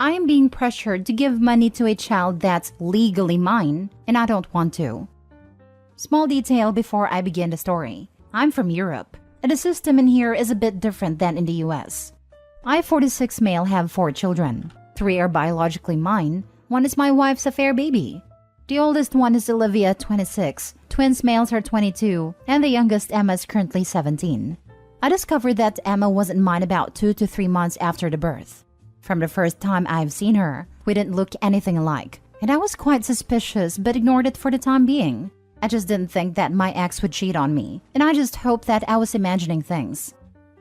I am being pressured to give money to a child that's legally mine, and I don't want to. Small detail before I begin the story. I'm from Europe, and the system in here is a bit different than in the US. I, 46 male, have 4 children. 3 are biologically mine, 1 is my wife's affair baby. The oldest one is Olivia, 26, twins males are 22, and the youngest Emma is currently 17. I discovered that Emma wasn't mine about 2 to 3 months after the birth. From the first time I've seen her, we didn't look anything alike, and I was quite suspicious but ignored it for the time being. I just didn't think that my ex would cheat on me, and I just hoped that I was imagining things.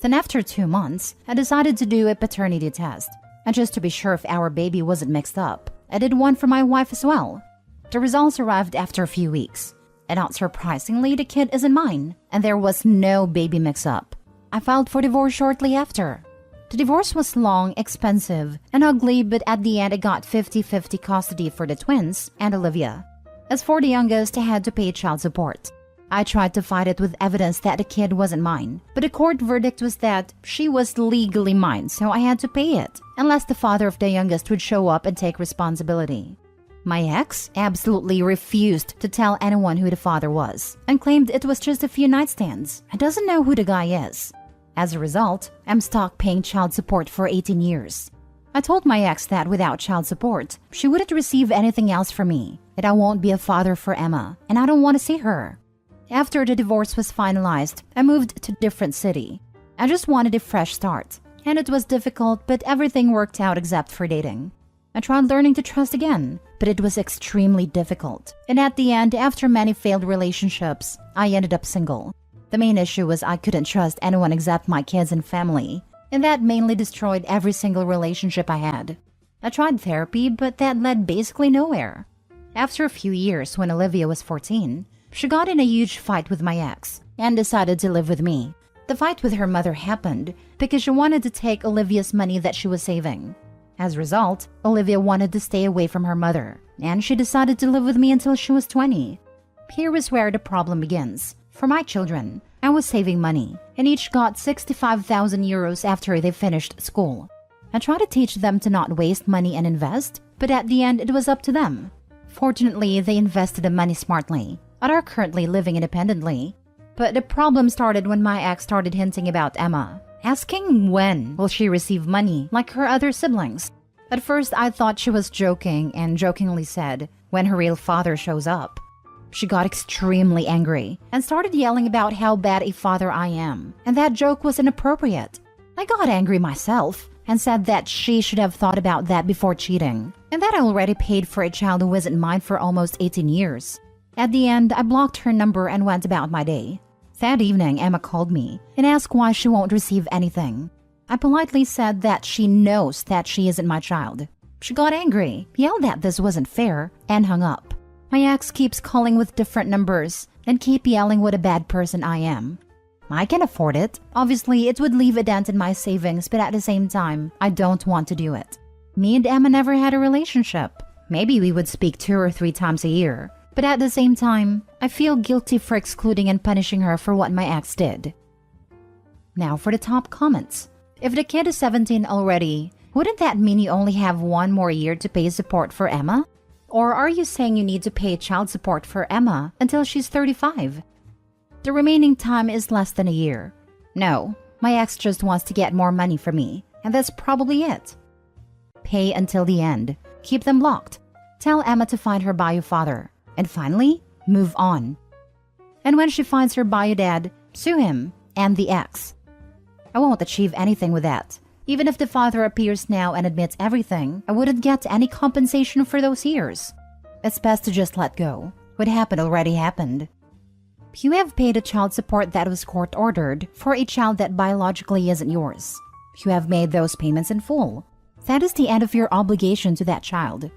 Then after 2 months, I decided to do a paternity test, and just to be sure if our baby wasn't mixed up, I did one for my wife as well. The results arrived after a few weeks, and not surprisingly, the kid isn't mine, and there was no baby mix-up. I filed for divorce shortly after. The divorce was long, expensive, and ugly, but at the end I got 50-50 custody for the twins and Olivia. As for the youngest, I had to pay child support. I tried to fight it with evidence that the kid wasn't mine, but the court verdict was that she was legally mine, so I had to pay it, unless the father of the youngest would show up and take responsibility. My ex absolutely refused to tell anyone who the father was, and claimed it was just a few nightstands and doesn't know who the guy is. As a result, I'm stuck paying child support for 18 years. I told my ex that without child support, she wouldn't receive anything else from me, that I won't be a father for Emma, and I don't want to see her. After the divorce was finalized, I moved to a different city. I just wanted a fresh start, and it was difficult, but everything worked out except for dating. I tried learning to trust again, but it was extremely difficult. And at the end, after many failed relationships, I ended up single. The main issue was I couldn't trust anyone except my kids and family, and that mainly destroyed every single relationship I had. I tried therapy, but that led basically nowhere. After a few years, when Olivia was 14, she got in a huge fight with my ex and decided to live with me. The fight with her mother happened because she wanted to take Olivia's money that she was saving. As a result, Olivia wanted to stay away from her mother, and she decided to live with me until she was 20. Here is where the problem begins. For my children, I was saving money, and each got 65,000 euros after they finished school. I tried to teach them to not waste money and invest, but at the end it was up to them. Fortunately, they invested the money smartly, and are currently living independently. But the problem started when my ex started hinting about Emma, asking when will she receive money like her other siblings. At first, I thought she was joking and jokingly said, when her real father shows up. She got extremely angry and started yelling about how bad a father I am, and that joke was inappropriate. I got angry myself and said that she should have thought about that before cheating, and that I already paid for a child who wasn't mine for almost 18 years. At the end, I blocked her number and went about my day. That evening, Emma called me and asked why she won't receive anything. I politely said that she knows that she isn't my child. She got angry, yelled that this wasn't fair, and hung up. My ex keeps calling with different numbers and keep yelling what a bad person I am. I can afford it. Obviously, it would leave a dent in my savings, but at the same time, I don't want to do it. Me and Emma never had a relationship. Maybe we would speak 2 or 3 times a year. But at the same time, I feel guilty for excluding and punishing her for what my ex did. Now for the top comments. If the kid is 17 already, wouldn't that mean you only have 1 more year to pay support for Emma? Or are you saying you need to pay child support for Emma until she's 35? The remaining time is less than a year. No, my ex just wants to get more money from me, and that's probably it. Pay until the end. Keep them locked. Tell Emma to find her bio father. And finally, move on. And when she finds her bio dad, sue him and the ex. I won't achieve anything with that. Even if the father appears now and admits everything, I wouldn't get any compensation for those years. It's best to just let go. What happened already happened. You have paid a child support that was court-ordered for a child that biologically isn't yours. You have made those payments in full. That is the end of your obligation to that child.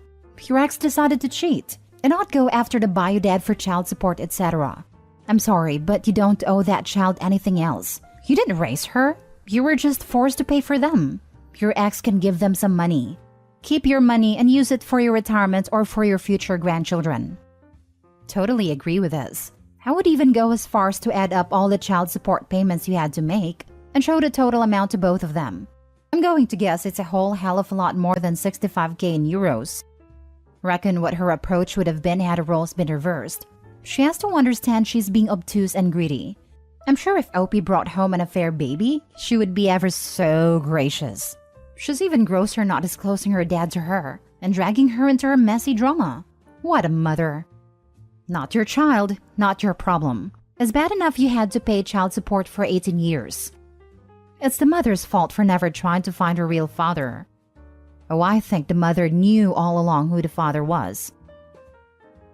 Your ex decided to cheat and not go after the bio dad for child support, etc. I'm sorry, but you don't owe that child anything else. You didn't raise her. You were just forced to pay for them. Your ex can give them some money. Keep your money and use it for your retirement or for your future grandchildren. Totally agree with this. I would even go as far as to add up all the child support payments you had to make and show the total amount to both of them. I'm going to guess it's a whole hell of a lot more than 65k in euros. Reckon what her approach would have been had the roles been reversed. She has to understand she's being obtuse and greedy. I'm sure if Opie brought home an affair baby, she would be ever so gracious. She's even grosser not disclosing her dad to her and dragging her into her messy drama. What a mother. Not your child, not your problem. It's bad enough you had to pay child support for 18 years. It's the mother's fault for never trying to find her real father. Oh, I think the mother knew all along who the father was.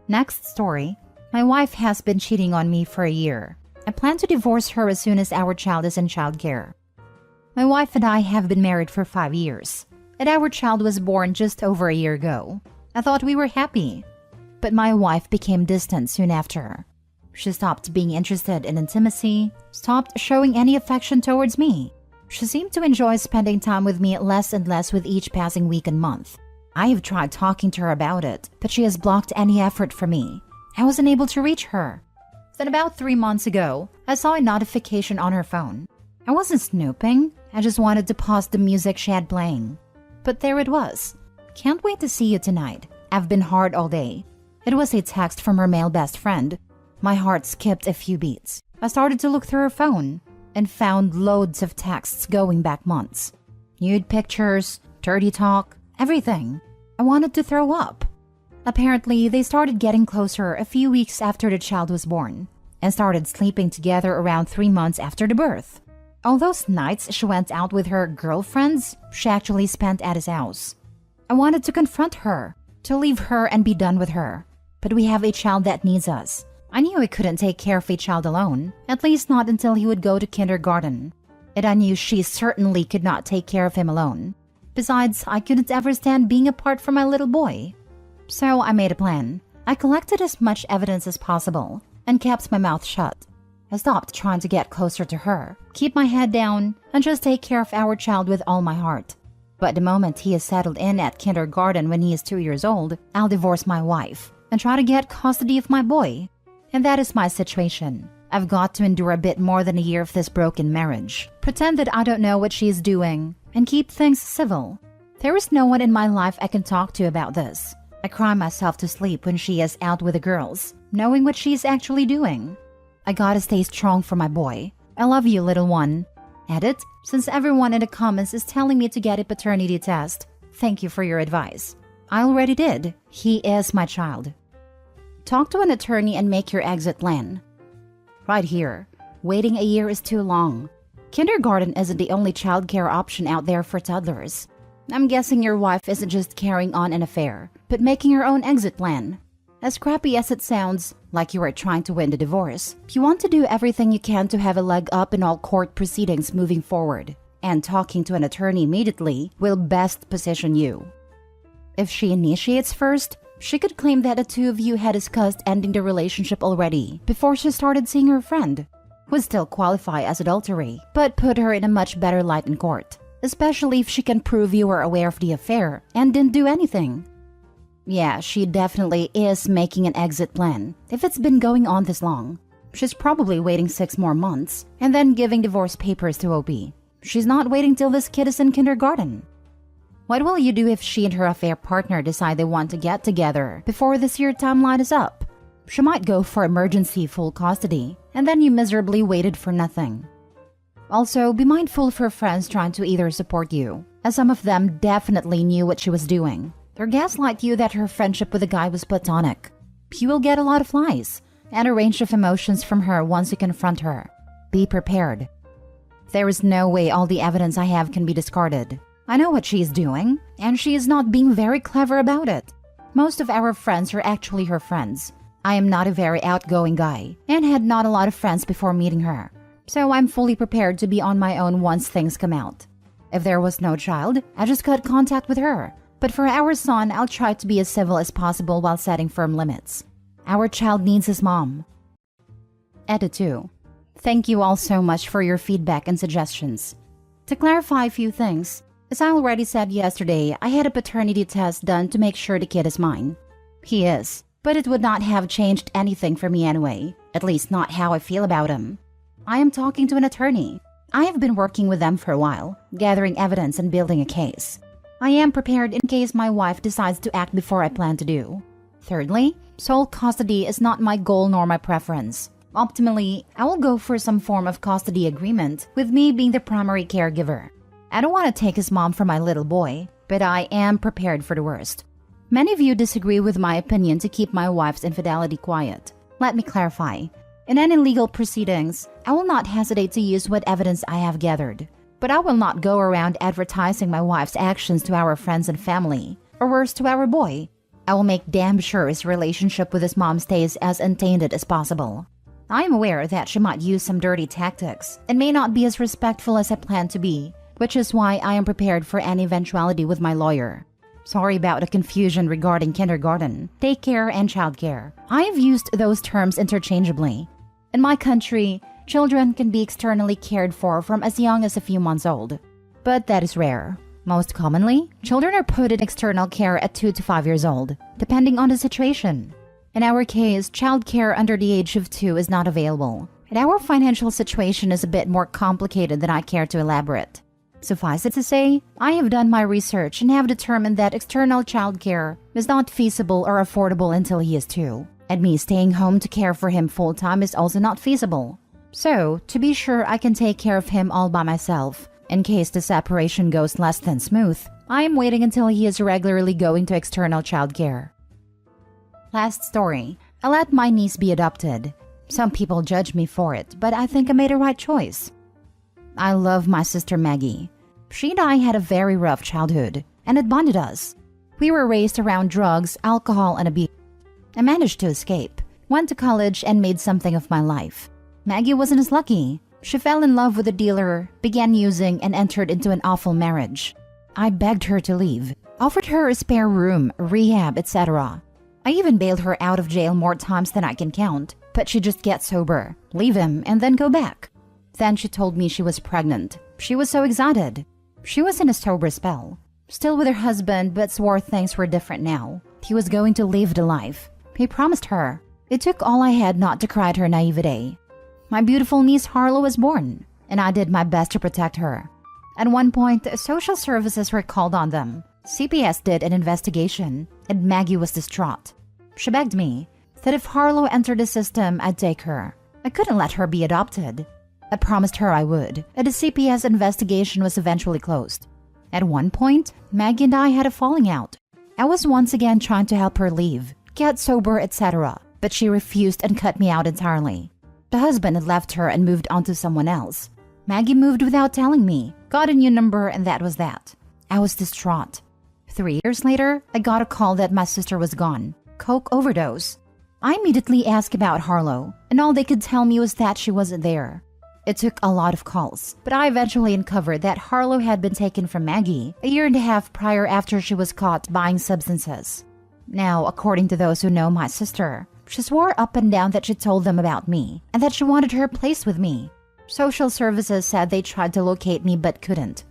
Next story. My wife has been cheating on me for a year. I plan to divorce her as soon as our child is in childcare. My wife and I have been married for 5 years, and our child was born just over a year ago. I thought we were happy, but my wife became distant soon after. She stopped being interested in intimacy, stopped showing any affection towards me. She seemed to enjoy spending time with me less and less with each passing week and month. I have tried talking to her about it, but she has blocked any effort from me. I wasn't able to reach her. Then about 3 months ago, I saw a notification on her phone. I wasn't snooping, I just wanted to pause the music she had playing. But there it was. Can't wait to see you tonight. I've been hard all day. It was a text from her male best friend. My heart skipped a few beats. I started to look through her phone and found loads of texts going back months. Nude pictures, dirty talk, everything. I wanted to throw up. Apparently, they started getting closer a few weeks after the child was born and started sleeping together around 3 months after the birth. All those nights she went out with her girlfriends, she actually spent at his house. I wanted to confront her, to leave her and be done with her. But we have a child that needs us. I knew I couldn't take care of a child alone, at least not until he would go to kindergarten. And I knew she certainly could not take care of him alone. Besides, I couldn't ever stand being apart from my little boy. So I made a plan. I collected as much evidence as possible and kept my mouth shut. I stopped trying to get closer to her, keep my head down, and just take care of our child with all my heart. But the moment he is settled in at kindergarten when he is 2 years old, I'll divorce my wife and try to get custody of my boy. And that is my situation. I've got to endure a bit more than a year of this broken marriage, pretend that I don't know what she is doing, and keep things civil. There is no one in my life I can talk to about this. I cry myself to sleep when she is out with the girls, knowing what she is actually doing. I gotta stay strong for my boy. I love you, little one. Edit, since everyone in the comments is telling me to get a paternity test, thank you for your advice. I already did. He is my child. Talk to an attorney and make your exit plan. Right here. Waiting a year is too long. Kindergarten isn't the only childcare option out there for toddlers. I'm guessing your wife isn't just carrying on an affair, but making her own exit plan. As crappy as it sounds, like you are trying to win the divorce, you want to do everything you can to have a leg up in all court proceedings moving forward, and talking to an attorney immediately will best position you. If she initiates first, she could claim that the two of you had discussed ending the relationship already before she started seeing her friend. Would still qualify as adultery, but put her in a much better light in court, especially if she can prove you were aware of the affair and didn't do anything. Yeah, she definitely is making an exit plan if it's been going on this long. She's probably waiting 6 more months and then giving divorce papers to OP. She's not waiting till this kid is in kindergarten. What will you do if she and her affair partner decide they want to get together before this year timeline is up? She might go for emergency full custody, and then you miserably waited for nothing. Also, be mindful of her friends trying to either support you, as some of them definitely knew what she was doing. They'll gaslight you that her friendship with the guy was platonic. You will get a lot of lies and a range of emotions from her once you confront her. Be prepared. There is no way all the evidence I have can be discarded. I know what she is doing, and she is not being very clever about it. Most of our friends are actually her friends. I am not a very outgoing guy, and had not a lot of friends before meeting her. So I'm fully prepared to be on my own once things come out. If there was no child, I just cut contact with her. But for our son, I'll try to be as civil as possible while setting firm limits. Our child needs his mom. Edit 2. Thank you all so much for your feedback and suggestions. To clarify a few things, as I already said yesterday, I had a paternity test done to make sure the kid is mine. He is, but it would not have changed anything for me anyway, at least not how I feel about him. I am talking to an attorney. I have been working with them for a while, gathering evidence and building a case. I am prepared in case my wife decides to act before I plan to do. Thirdly, sole custody is not my goal nor my preference. Optimally, I will go for some form of custody agreement, with me being the primary caregiver. I don't want to take his mom from my little boy, but I am prepared for the worst. Many of you disagree with my opinion to keep my wife's infidelity quiet. Let me clarify. In any legal proceedings, I will not hesitate to use what evidence I have gathered. But I will not go around advertising my wife's actions to our friends and family, or worse, to our boy. I will make damn sure his relationship with his mom stays as untainted as possible. I am aware that she might use some dirty tactics and may not be as respectful as I plan to be, which is why I am prepared for any eventuality with my lawyer. Sorry about the confusion regarding kindergarten, daycare, and childcare. I have used those terms interchangeably. In my country, children can be externally cared for from as young as a few months old, but that is rare. Most commonly, children are put in external care at 2 to 5 years old, depending on the situation. In our case, childcare under the age of 2 is not available, and our financial situation is a bit more complicated than I care to elaborate. Suffice it to say, I have done my research and have determined that external childcare is not feasible or affordable until he is 2, and me staying home to care for him full-time is also not feasible. So, to be sure I can take care of him all by myself, in case the separation goes less than smooth, I am waiting until he is regularly going to external childcare. Last story. I let my niece be adopted. Some people judge me for it, but I think I made a right choice. I love my sister Maggie. She and I had a very rough childhood, and it bonded us. We were raised around drugs, alcohol, and abuse. I managed to escape, went to college, and made something of my life. Maggie wasn't as lucky. She fell in love with a dealer, began using, and entered into an awful marriage. I begged her to leave, offered her a spare room, rehab, etc. I even bailed her out of jail more times than I can count, but she just gets sober, leave him, and then go back. Then she told me she was pregnant. She was so excited. She was in a sober spell, still with her husband, but swore things were different now. He was going to live the life. He promised her. It took all I had not to cry at her naivete. My beautiful niece Harlow was born, and I did my best to protect her. At one point, social services were called on them. CPS did an investigation, and Maggie was distraught. She begged me that if Harlow entered the system, I'd take her. I couldn't let her be adopted. I promised her I would, and the CPS investigation was eventually closed. At one point, Maggie and I had a falling out. I was once again trying to help her leave, get sober, etc., but she refused and cut me out entirely. The husband had left her and moved on to someone else. Maggie moved without telling me, got a new number, and that was that. I was distraught. 3 years later, I got a call that my sister was gone. Coke overdose. I immediately asked about Harlow, and all they could tell me was that she wasn't there. It took a lot of calls, but I eventually uncovered that Harlow had been taken from Maggie a year and a half prior after she was caught buying substances. Now, according to those who know my sister, she swore up and down that she told them about me and that she wanted her placed with me. Social services said they tried to locate me but couldn't.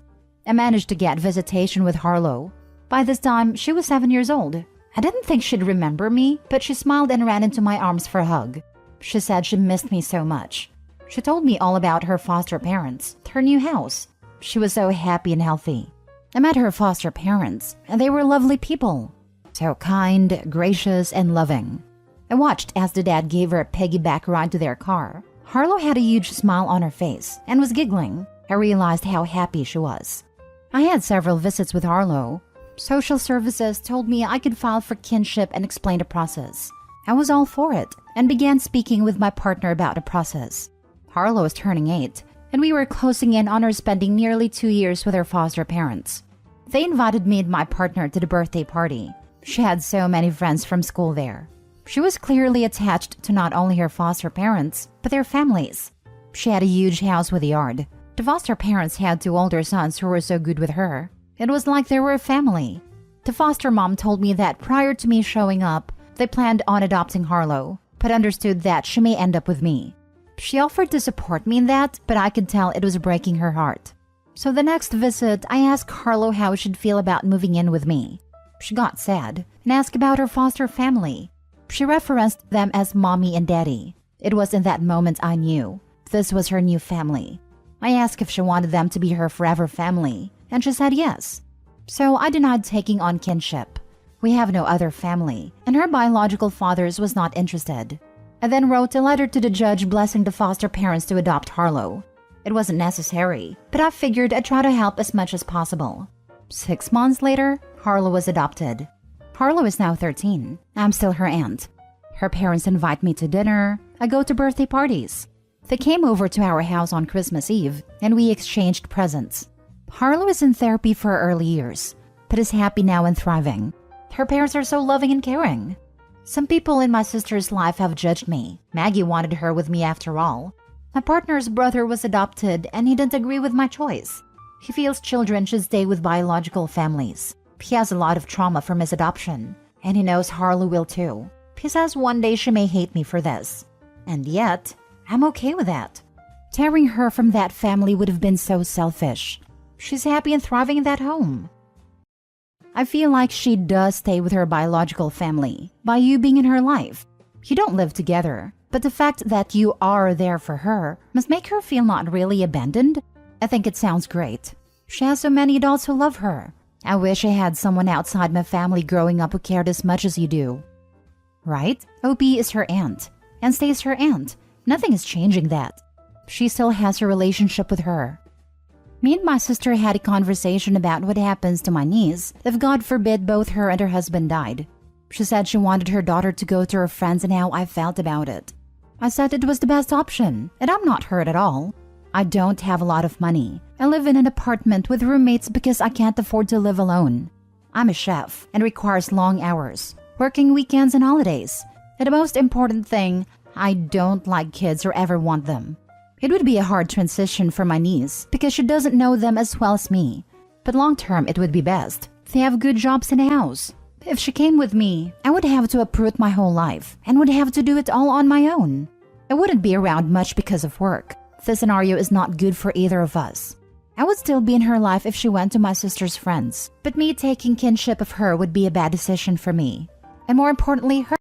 I managed to get visitation with Harlow. By this time, she was 7 years old. I didn't think she'd remember me, but she smiled and ran into my arms for a hug. She said she missed me so much. She told me all about her foster parents, her new house. She was so happy and healthy. I met her foster parents, and they were lovely people. So kind, gracious, and loving. I watched as the dad gave her a piggyback ride to their car. Harlow had a huge smile on her face and was giggling. I realized how happy she was. I had several visits with Harlow. Social services told me I could file for kinship and explain the process. I was all for it and began speaking with my partner about the process. Harlow was turning 8, and we were closing in on her spending nearly 2 years with her foster parents. They invited me and my partner to the birthday party. She had so many friends from school there. She was clearly attached to not only her foster parents, but their families. She had a huge house with a yard. The foster parents had 2 older sons who were so good with her. It was like they were a family. The foster mom told me that prior to me showing up, they planned on adopting Harlow, but understood that she may end up with me. She offered to support me in that, but I could tell it was breaking her heart. So the next visit, I asked Harlow how she'd feel about moving in with me. She got sad and asked about her foster family. She referenced them as mommy and daddy. It was in that moment I knew this was her new family. I asked if she wanted them to be her forever family, and she said yes. So I denied taking on kinship. We have no other family, and her biological father was not interested. I then wrote a letter to the judge blessing the foster parents to adopt Harlow. It wasn't necessary, but I figured I'd try to help as much as possible. 6 months later, Harlow was adopted. Harlow is now 13. I'm still her aunt. Her parents invite me to dinner. I go to birthday parties. They came over to our house on Christmas Eve, and we exchanged presents. Harlow is in therapy for her early years, but is happy now and thriving. Her parents are so loving and caring. Some people in my sister's life have judged me. Maggie wanted her with me after all. My partner's brother was adopted, and he didn't agree with my choice. He feels children should stay with biological families. He has a lot of trauma from his adoption, and he knows Harlow will too. He says one day she may hate me for this. And yet, I'm okay with that. Tearing her from that family would have been so selfish. She's happy and thriving in that home. I feel like she does stay with her biological family by you being in her life. You don't live together, but the fact that you are there for her must make her feel not really abandoned. I think it sounds great. She has so many adults who love her. I wish I had someone outside my family growing up who cared as much as you do. Right? OP is her aunt, and stays her aunt. Nothing is changing that. She still has her relationship with her. Me and my sister had a conversation about what happens to my niece if God forbid both her and her husband died. She said she wanted her daughter to go to her friends and how I felt about it. I said it was the best option, and I'm not hurt at all. I don't have a lot of money. I live in an apartment with roommates because I can't afford to live alone. I'm a chef and requires long hours, working weekends and holidays. And the most important thing, I don't like kids or ever want them. It would be a hard transition for my niece because she doesn't know them as well as me. But long term, it would be best. They have good jobs in the house. If she came with me, I would have to uproot my whole life and would have to do it all on my own. I wouldn't be around much because of work. This scenario is not good for either of us. I would still be in her life if she went to my sister's friends, but me taking kinship of her would be a bad decision for me. And more importantly, her